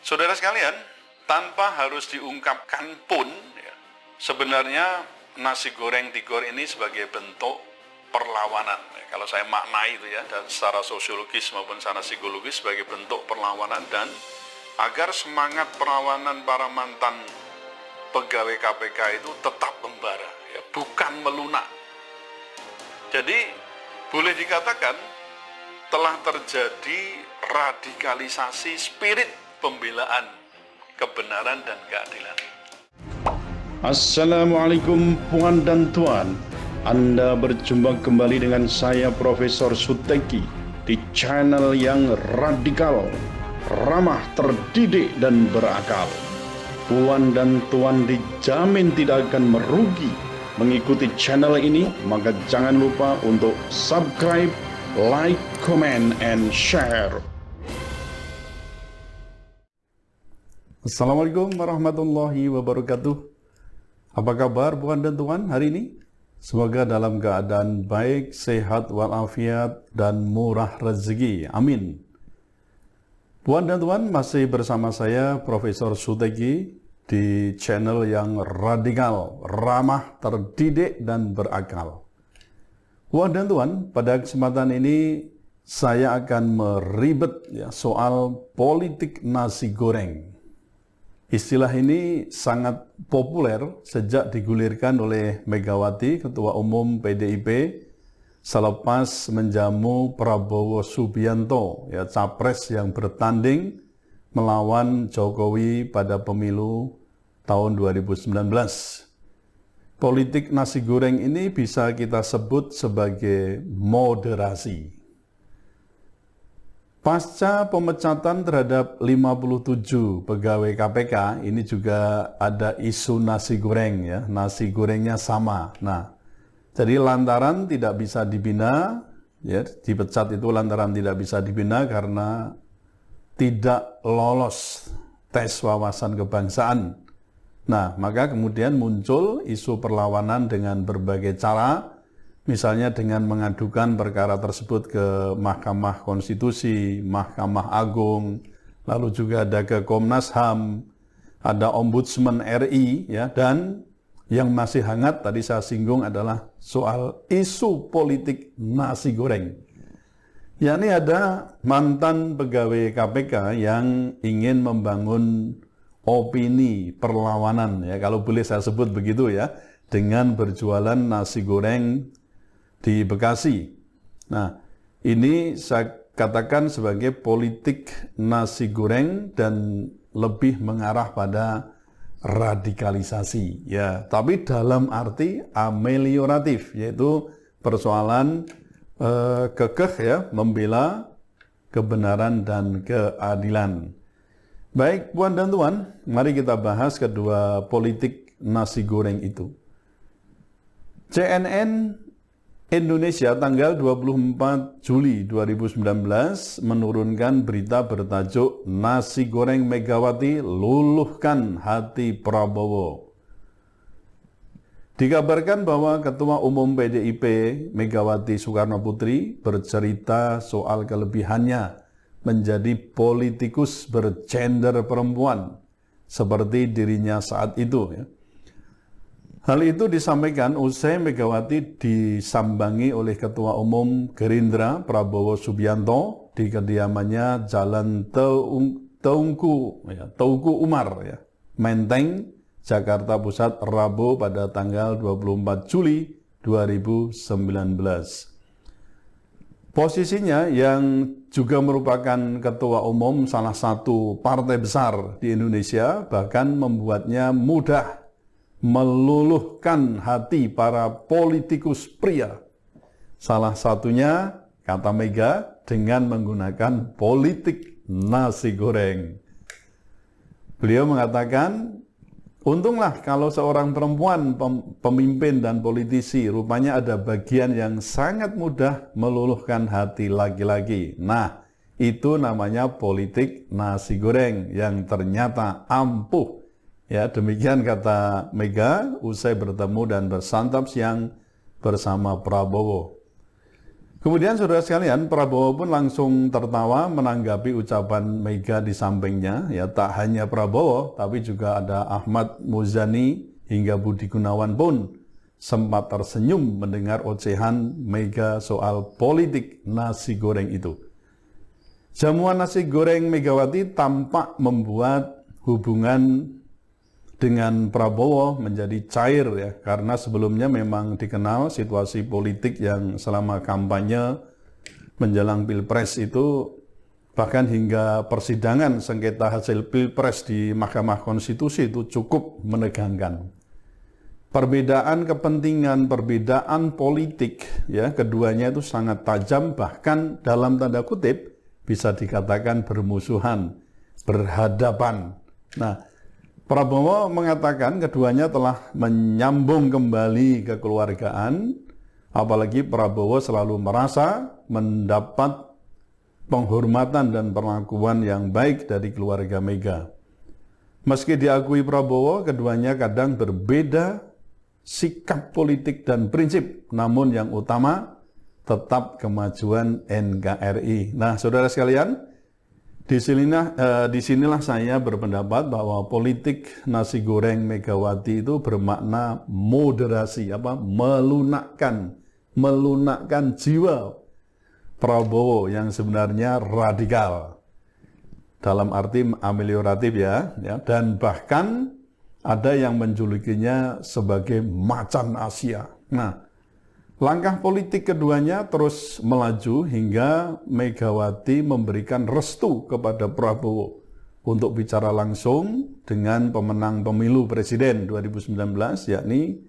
Saudara sekalian, tanpa harus diungkapkan pun, ya, sebenarnya nasi goreng Tigor ini sebagai bentuk perlawanan. Ya, kalau saya maknai itu ya, dan secara sosiologis maupun secara psikologis sebagai bentuk perlawanan, dan agar semangat perlawanan para mantan pegawai KPK itu tetap membara, ya, bukan melunak. Jadi boleh dikatakan telah terjadi radikalisasi spirit pembelaan kebenaran dan keadilan. Assalamualaikum puan dan tuan. Anda berjumpa kembali dengan saya Profesor Suteki di channel yang radikal, ramah, terdidik, dan berakal. Puan dan tuan dijamin tidak akan merugi mengikuti channel ini, maka jangan lupa untuk subscribe, like, comment, and share. Assalamualaikum warahmatullahi wabarakatuh. Apa kabar puan dan tuan hari ini? Semoga dalam keadaan baik, sehat walafiat, dan murah rezeki. Amin. Puan dan tuan, masih bersama saya Profesor Suteki di channel yang radikal, ramah, terdidik, dan berakal. Puan dan tuan, pada kesempatan ini saya akan meribet soal politik nasi goreng. Istilah ini sangat populer sejak digulirkan oleh Megawati, Ketua Umum PDIP, selepas menjamu Prabowo Subianto, capres yang bertanding melawan Jokowi pada pemilu tahun 2019. Politik nasi goreng ini bisa kita sebut sebagai moderasi. Pasca pemecatan terhadap 57 pegawai KPK, ini juga ada isu nasi goreng, ya, nasi gorengnya sama. Nah, jadi lantaran tidak bisa dibina, ya, dipecat itu lantaran tidak bisa dibina karena tidak lolos tes wawasan kebangsaan. Nah, maka kemudian muncul isu perlawanan dengan berbagai cara, misalnya dengan mengadukan perkara tersebut ke Mahkamah Konstitusi, Mahkamah Agung, lalu juga ada ke Komnas HAM, ada Ombudsman RI, ya, dan yang masih hangat tadi saya singgung adalah soal isu politik nasi goreng. Yakni ada mantan pegawai KPK yang ingin membangun opini perlawanan, ya, kalau boleh saya sebut begitu ya, dengan berjualan nasi goreng di Bekasi. Nah, ini saya katakan sebagai politik nasi goreng dan lebih mengarah pada radikalisasi, ya. Tapi dalam arti amelioratif, yaitu persoalan kekeh, ya, membela kebenaran dan keadilan. Baik, puan dan tuan, mari kita bahas kedua politik nasi goreng itu. CNN Indonesia tanggal 24 Juli 2019 menurunkan berita bertajuk Nasi Goreng Megawati Luluhkan Hati Prabowo. Dikabarkan bahwa Ketua Umum PDIP Megawati Soekarno Putri bercerita soal kelebihannya menjadi politikus bergender perempuan seperti dirinya saat itu, ya. Hal itu disampaikan usai Megawati disambangi oleh Ketua Umum Gerindra Prabowo Subianto di kediamannya Jalan Teungku Umar, ya, Menteng, Jakarta Pusat, Rabu pada tanggal 24 Juli 2019. Posisinya yang juga merupakan Ketua Umum salah satu partai besar di Indonesia bahkan membuatnya mudah meluluhkan hati para politikus pria. Salah satunya, kata Mega, dengan menggunakan politik nasi goreng. Beliau mengatakan, untunglah kalau seorang perempuan pemimpin dan politisi, rupanya ada bagian yang sangat mudah meluluhkan hati laki-laki. Nah, itu namanya politik nasi goreng yang ternyata ampuh. Ya, demikian kata Mega usai bertemu dan bersantap siang bersama Prabowo. Kemudian saudara sekalian, Prabowo pun langsung tertawa menanggapi ucapan Mega di sampingnya. Ya, tak hanya Prabowo, tapi juga ada Ahmad Muzani hingga Budi Gunawan pun sempat tersenyum mendengar ocehan Mega soal politik nasi goreng itu. Jamuan nasi goreng Megawati tampak membuat hubungan dengan Prabowo menjadi cair ya, karena sebelumnya memang dikenal situasi politik yang selama kampanye menjelang Pilpres itu, bahkan hingga persidangan sengketa hasil Pilpres di Mahkamah Konstitusi itu cukup menegangkan. Perbedaan kepentingan, perbedaan politik ya, keduanya itu sangat tajam, bahkan dalam tanda kutip bisa dikatakan bermusuhan, berhadapan. Nah, Prabowo mengatakan keduanya telah menyambung kembali kekeluargaan, apalagi Prabowo selalu merasa mendapat penghormatan dan perlakuan yang baik dari keluarga Mega. Meski diakui Prabowo, keduanya kadang berbeda sikap politik dan prinsip, namun yang utama tetap kemajuan NKRI. Nah, saudara sekalian, disinilah saya berpendapat bahwa politik nasi goreng Megawati itu bermakna moderasi, melunakkan jiwa Prabowo yang sebenarnya radikal dalam arti amelioratif ya, dan bahkan ada yang menjulukinya sebagai macan Asia. Nah, langkah politik keduanya terus melaju hingga Megawati memberikan restu kepada Prabowo untuk bicara langsung dengan pemenang pemilu presiden 2019 yakni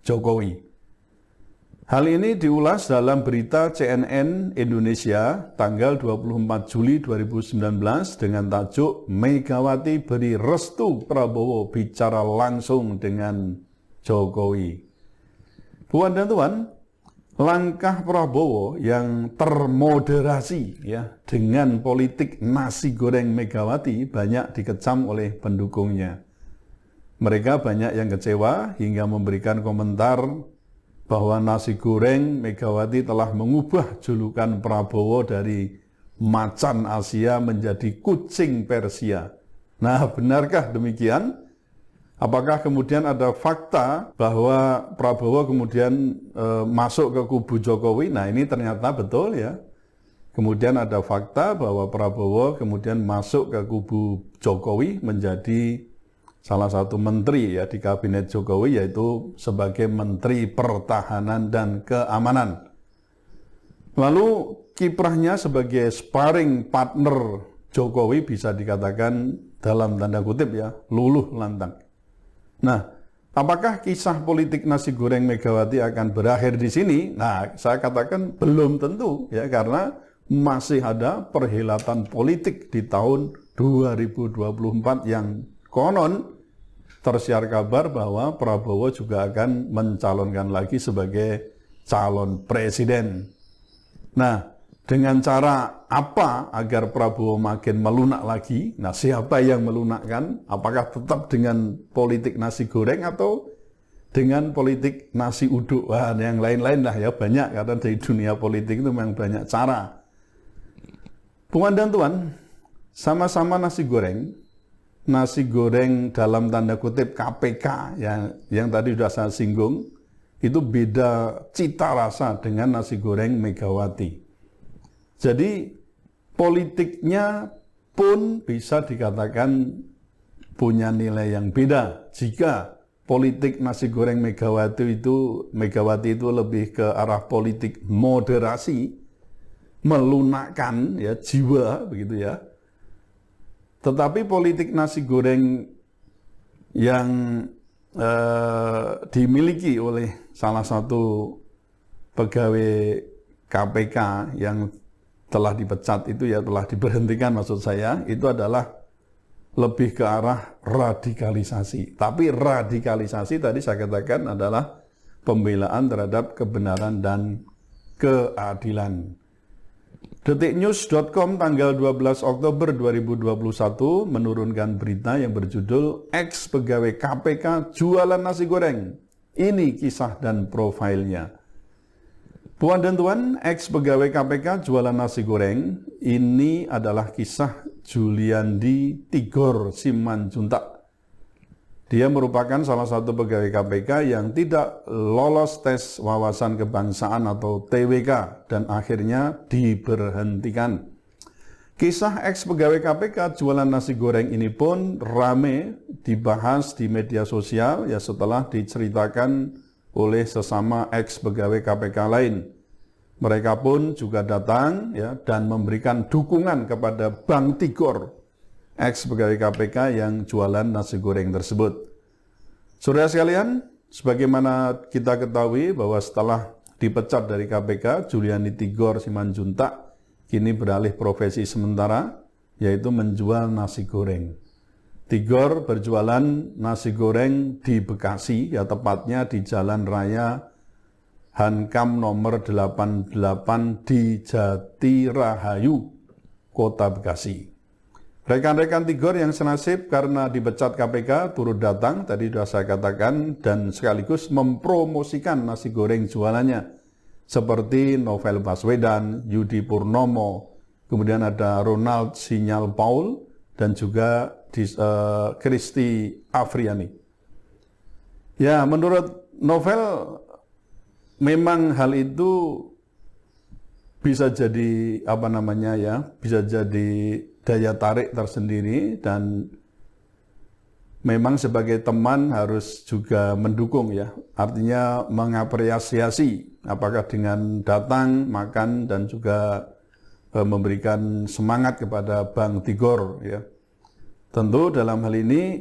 Jokowi. Hal ini diulas dalam berita CNN Indonesia tanggal 24 Juli 2019 dengan tajuk Megawati beri restu Prabowo bicara langsung dengan Jokowi. Puan dan Tuan, langkah Prabowo yang termoderasi ya dengan politik nasi goreng Megawati banyak dikecam oleh pendukungnya. Mereka banyak yang kecewa hingga memberikan komentar bahwa nasi goreng Megawati telah mengubah julukan Prabowo dari macan Asia menjadi kucing Persia. Nah, benarkah demikian? Apakah kemudian ada fakta bahwa Prabowo kemudian masuk ke kubu Jokowi? Nah, ini ternyata betul ya. Kemudian ada fakta bahwa Prabowo kemudian masuk ke kubu Jokowi menjadi salah satu menteri ya di kabinet Jokowi, yaitu sebagai Menteri Pertahanan dan Keamanan. Lalu kiprahnya sebagai sparring partner Jokowi bisa dikatakan dalam tanda kutip ya, luluh lantang. Nah, apakah kisah politik nasi goreng Megawati akan berakhir di sini? Nah, saya katakan belum tentu ya, karena masih ada perhelatan politik di tahun 2024 yang konon tersiar kabar bahwa Prabowo juga akan mencalonkan lagi sebagai calon presiden. Nah, dengan cara apa agar Prabowo makin melunak lagi? Nah, siapa yang melunakkan? Apakah tetap dengan politik nasi goreng atau dengan politik nasi uduk? Wah, yang lain-lain lah ya, banyak, karena di dunia politik itu memang banyak cara. Puan dan Tuan, sama-sama nasi goreng dalam tanda kutip KPK yang tadi sudah saya singgung, itu beda cita rasa dengan nasi goreng Megawati. Jadi politiknya pun bisa dikatakan punya nilai yang beda. Jika politik nasi goreng Megawati itu lebih ke arah politik moderasi, melunakkan ya jiwa begitu ya. Tetapi politik nasi goreng yang dimiliki oleh salah satu pegawai KPK yang telah dipecat itu ya, telah diberhentikan maksud saya, itu adalah lebih ke arah radikalisasi. Tapi radikalisasi tadi saya katakan adalah pembelaan terhadap kebenaran dan keadilan. Detiknews.com tanggal 12 Oktober 2021 menurunkan berita yang berjudul ex pegawai KPK jualan nasi goreng. Ini kisah dan profilnya. Puan dan Tuan, ex-pegawai KPK jualan nasi goreng, ini adalah kisah Juliandi Tigor Simanjuntak. Dia merupakan salah satu pegawai KPK yang tidak lolos tes wawasan kebangsaan atau TWK dan akhirnya diberhentikan. Kisah ex-pegawai KPK jualan nasi goreng ini pun rame dibahas di media sosial ya setelah diceritakan oleh sesama ex-pegawai KPK lain. Mereka pun juga datang ya dan memberikan dukungan kepada Bang Tigor, ex-pegawai KPK yang jualan nasi goreng tersebut. Saudara sekalian, sebagaimana kita ketahui bahwa setelah dipecat dari KPK, Juliandi Tigor Simanjuntak kini beralih profesi sementara, yaitu menjual nasi goreng. Tigor berjualan nasi goreng di Bekasi, ya tepatnya di Jalan Raya Hankam nomor 88 di Jatirahayu, Kota Bekasi. Rekan-rekan Tigor yang senasib karena dipecat KPK turut datang, tadi sudah saya katakan, dan sekaligus mempromosikan nasi goreng jualannya. Seperti Novel Baswedan, Yudi Purnomo, kemudian ada Ronald Sinyal Paul, dan juga Kristi Afriani. Ya, menurut Novel, memang hal itu bisa jadi bisa jadi daya tarik tersendiri, dan memang sebagai teman harus juga mendukung ya, artinya mengapresiasi apakah dengan datang, makan, dan juga memberikan semangat kepada Bang Tigor ya. Tentu dalam hal ini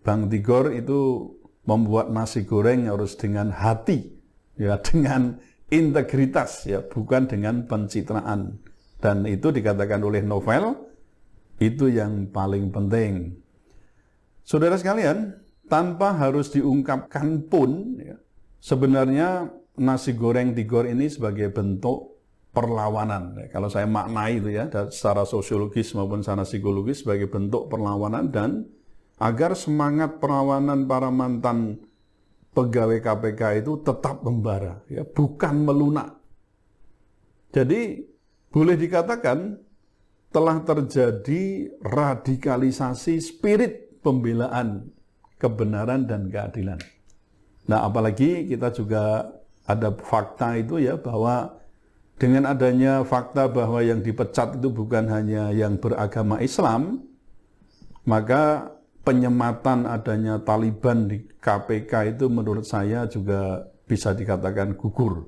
Bang Tigor itu membuat nasi goreng harus dengan hati ya, dengan integritas ya, bukan dengan pencitraan. Dan itu dikatakan oleh Novel, itu yang paling penting. Saudara sekalian, tanpa harus diungkapkan pun ya, sebenarnya nasi goreng Tigor ini sebagai bentuk perlawanan. Kalau saya maknai itu ya, secara sosiologis maupun secara psikologis sebagai bentuk perlawanan, dan agar semangat perlawanan para mantan pegawai KPK itu tetap membara, ya, bukan melunak. Jadi boleh dikatakan telah terjadi radikalisasi spirit pembelaan kebenaran dan keadilan. Nah, apalagi kita juga ada fakta itu ya, bahwa dengan adanya fakta bahwa yang dipecat itu bukan hanya yang beragama Islam, maka penyematan adanya Taliban di KPK itu menurut saya juga bisa dikatakan gugur.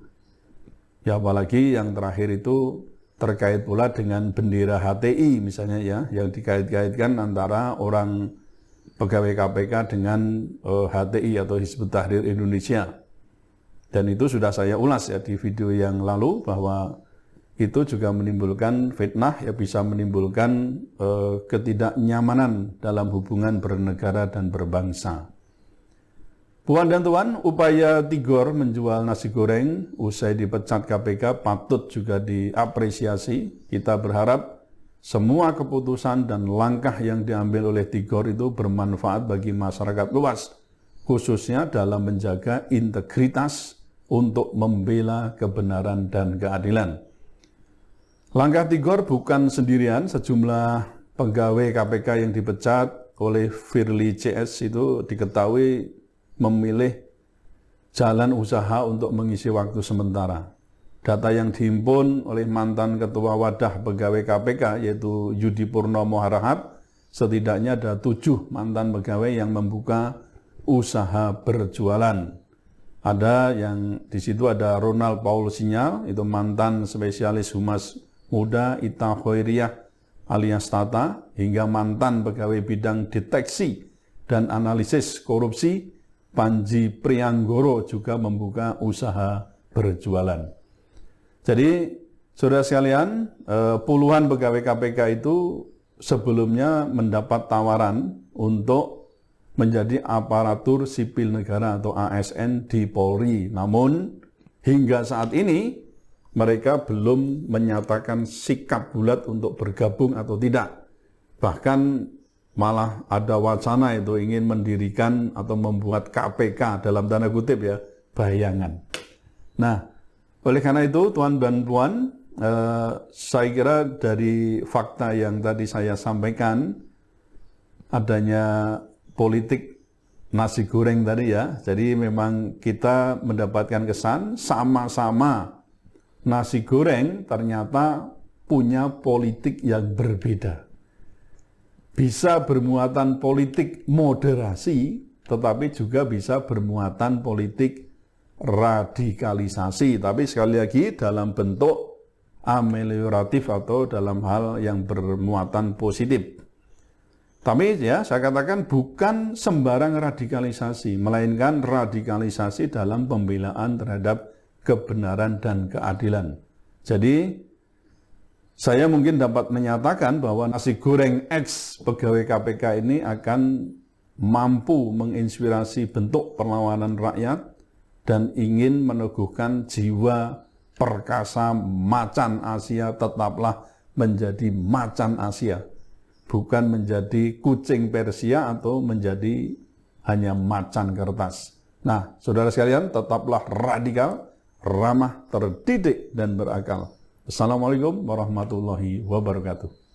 Ya, apalagi yang terakhir itu terkait pula dengan bendera HTI misalnya ya, yang dikait-kaitkan antara orang pegawai KPK dengan HTI atau Hizbut Tahrir Indonesia. Dan itu sudah saya ulas ya di video yang lalu, bahwa itu juga menimbulkan fitnah, ya bisa menimbulkan ketidaknyamanan dalam hubungan bernegara dan berbangsa. Puan dan Tuan, upaya Tigor menjual nasi goreng usai dipecat KPK patut juga diapresiasi. Kita berharap semua keputusan dan langkah yang diambil oleh Tigor itu bermanfaat bagi masyarakat luas, khususnya dalam menjaga integritas untuk membela kebenaran dan keadilan. Langkah Tigor bukan sendirian, sejumlah pegawai KPK yang dipecat oleh Firly CS itu diketahui memilih jalan usaha untuk mengisi waktu sementara. Data yang dihimpun oleh mantan Ketua Wadah Pegawai KPK yaitu Yudi Purnomo Harahap, setidaknya ada 7 mantan pegawai yang membuka usaha berjualan. Ada yang di situ ada Ronald Paul Sinyal, itu mantan spesialis humas muda Ita Khairiyah alias Tata, hingga mantan pegawai bidang deteksi dan analisis korupsi Panji Prianggoro juga membuka usaha berjualan. Jadi, saudara sekalian, puluhan pegawai KPK itu sebelumnya mendapat tawaran untuk menjadi aparatur sipil negara atau ASN di Polri. Namun, hingga saat ini mereka belum menyatakan sikap bulat untuk bergabung atau tidak. Bahkan malah ada wacana itu ingin mendirikan atau membuat KPK dalam tanda kutip ya, bayangan. Nah, Oleh karena itu, Tuan dan Puan, saya kira dari fakta yang tadi saya sampaikan, adanya politik nasi goreng tadi ya, jadi memang kita mendapatkan kesan sama-sama nasi goreng ternyata punya politik yang berbeda. Bisa bermuatan politik moderasi, tetapi juga bisa bermuatan politik radikalisasi. Tapi sekali lagi dalam bentuk amelioratif atau dalam hal yang bermuatan positif. Tapi ya saya katakan bukan sembarang radikalisasi, melainkan radikalisasi dalam pembelaan terhadap kebenaran dan keadilan. Jadi saya mungkin dapat menyatakan bahwa nasi goreng X pegawai KPK ini akan mampu menginspirasi bentuk perlawanan rakyat dan ingin meneguhkan jiwa perkasa macan Asia tetaplah menjadi macan Asia, bukan menjadi kucing Persia atau menjadi hanya macan kertas. Nah, saudara sekalian, tetaplah radikal, ramah, terdidik, dan berakal. Assalamualaikum warahmatullahi wabarakatuh.